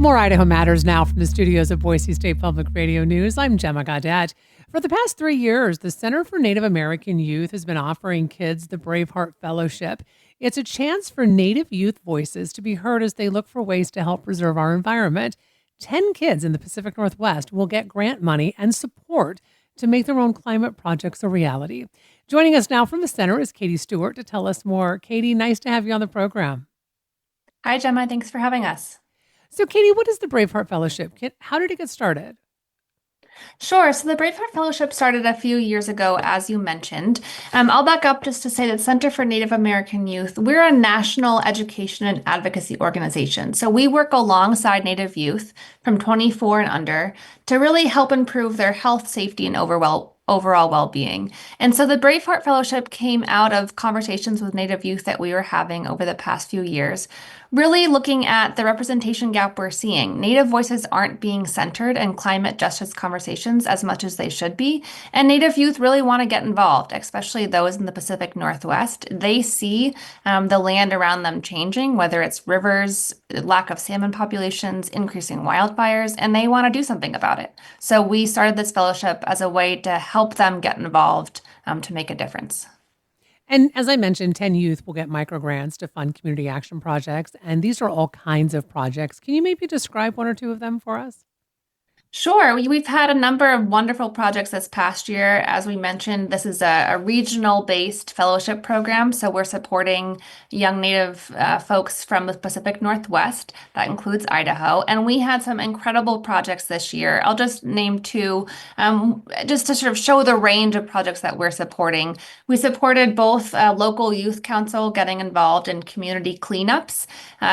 More Idaho Matters now from the studios of Boise State Public Radio News. I'm Gemma Gaudette. For the past 3 years, the Center for Native American Youth has been offering kids the Braveheart Fellowship. It's a chance for Native youth voices to be heard as they look for ways to help preserve our environment. 10 kids in the Pacific Northwest will get grant money and support to make their own climate projects a reality. Joining us now from the center is Katy Stewart to tell us more. Katy, nice to have you on the program. Hi, Gemma. Thanks for having us. So, Katy, what is the Braveheart Fellowship? How did it get started? Sure. So the Braveheart Fellowship started a few years ago, as you mentioned. I'll back up just to say that Center for Native American Youth, we're a national education and advocacy organization. So we work alongside Native youth from 24 and under to really help improve their health, safety, and overall well-being. And so the Braveheart Fellowship came out of conversations with Native youth that we were having over the past few years, really looking at the representation gap we're seeing. Native voices aren't being centered in climate justice conversations as much as they should be, and Native youth really want to get involved, especially those in the Pacific Northwest. They see the land around them changing, whether it's rivers, lack of salmon populations, increasing wildfires, and they want to do something about it. So we started this fellowship as a way to help them get involved to make a difference. And as I mentioned, 10 youth will get microgrants to fund community action projects. And these are all kinds of projects. Can you maybe describe one or two of them for us? Sure. We've had a number of wonderful projects this past year. As we mentioned, this is a regional-based fellowship program. So we're supporting young Native folks from the Pacific Northwest. That includes Idaho. And we had some incredible projects this year. I'll just name two, just to sort of show the range of projects that we're supporting. We supported both local youth council getting involved in community cleanups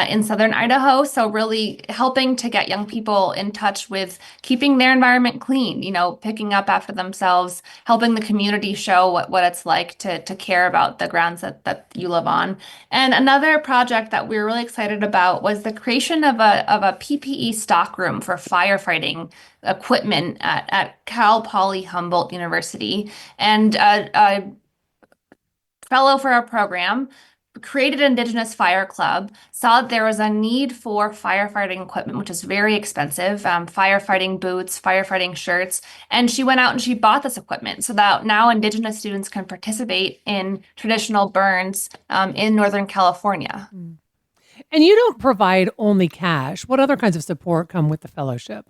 in southern Idaho. So really helping to get young people in touch with keeping their environment clean, picking up after themselves, helping the community show what it's like to care about the grounds that you live on. And another project that we were really excited about was the creation of a PPE stockroom for firefighting equipment at Cal Poly Humboldt University. And a fellow for our program created an Indigenous Fire Club, saw that there was a need for firefighting equipment, which is very expensive, firefighting boots, firefighting shirts, and she went out and she bought this equipment so that now Indigenous students can participate in traditional burns in Northern California. And you don't provide only cash. What other kinds of support come with the fellowship?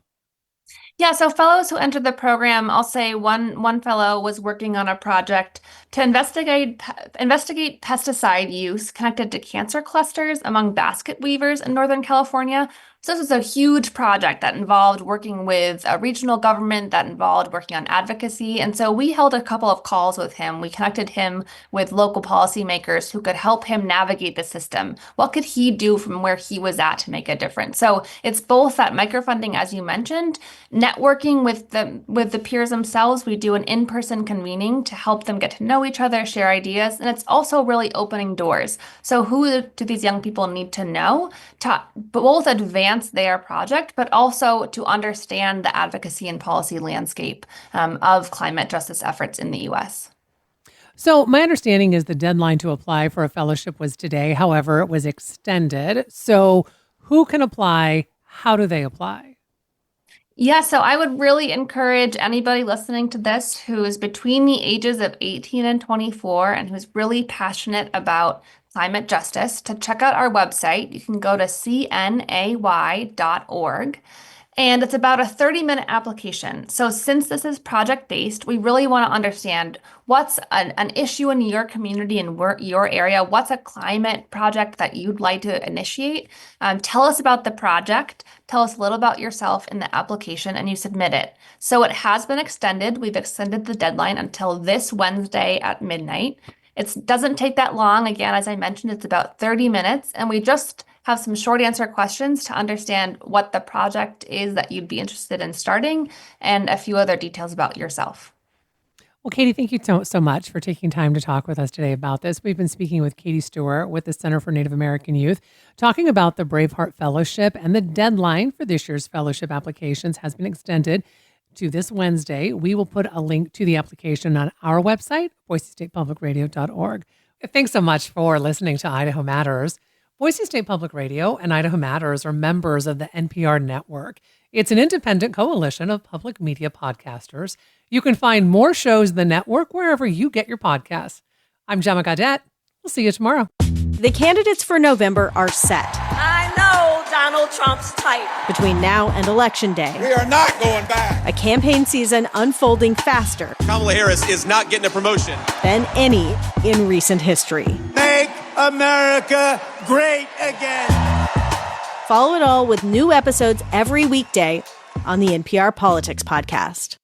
Yeah, so fellows who entered the program, I'll say one fellow was working on a project to investigate pesticide use connected to cancer clusters among basket weavers in Northern California. So this was a huge project that involved working with a regional government, that involved working on advocacy. And so we held a couple of calls with him. We connected him with local policymakers who could help him navigate the system. What could he do from where he was at to make a difference? So it's both that microfunding, as you mentioned, networking with the peers themselves. We do an in-person convening to help them get to know each other, share ideas, and it's also really opening doors. So who do these young people need to know to both advance their project, but also to understand the advocacy and policy landscape of climate justice efforts in the U.S.? So my understanding is the deadline to apply for a fellowship was today. However, it was extended. So who can apply? How do they apply? Yeah, so I would really encourage anybody listening to this who is between the ages of 18 and 24 and who's really passionate about climate justice to check out our website. You can go to cnay.org. And it's about a 30-minute application. So since this is project-based, we really want to understand what's an issue in your community and your area. What's a climate project that you'd like to initiate? Tell us about the project. Tell us a little about yourself in the application, and you submit it. So it has been extended. We've extended the deadline until this Wednesday at midnight. It doesn't take that long. Again, as I mentioned, it's about 30 minutes, and we just have some short answer questions to understand what the project is that you'd be interested in starting and a few other details about yourself. Well, Katy, thank you so much for taking time to talk with us today about this. We've been speaking with Katy Stewart with the Center for Native American Youth, talking about the Braveheart Fellowship, and the deadline for this year's fellowship applications has been extended to this Wednesday. We will put a link to the application on our website, boisestatepublicradio.org. Thanks so much for listening to Idaho Matters. Boise State Public Radio and Idaho Matters are members of the NPR network. It's an independent coalition of public media podcasters. You can find more shows in the network wherever you get your podcasts. I'm Gemma Gaudette. We'll see you tomorrow. The candidates for November are set. I know Donald Trump's type. Between now and Election Day, we are not going back. A campaign season unfolding faster. Kamala Harris is not getting a promotion Than any in recent history. Make America great again. Follow it all with new episodes every weekday on the NPR Politics Podcast.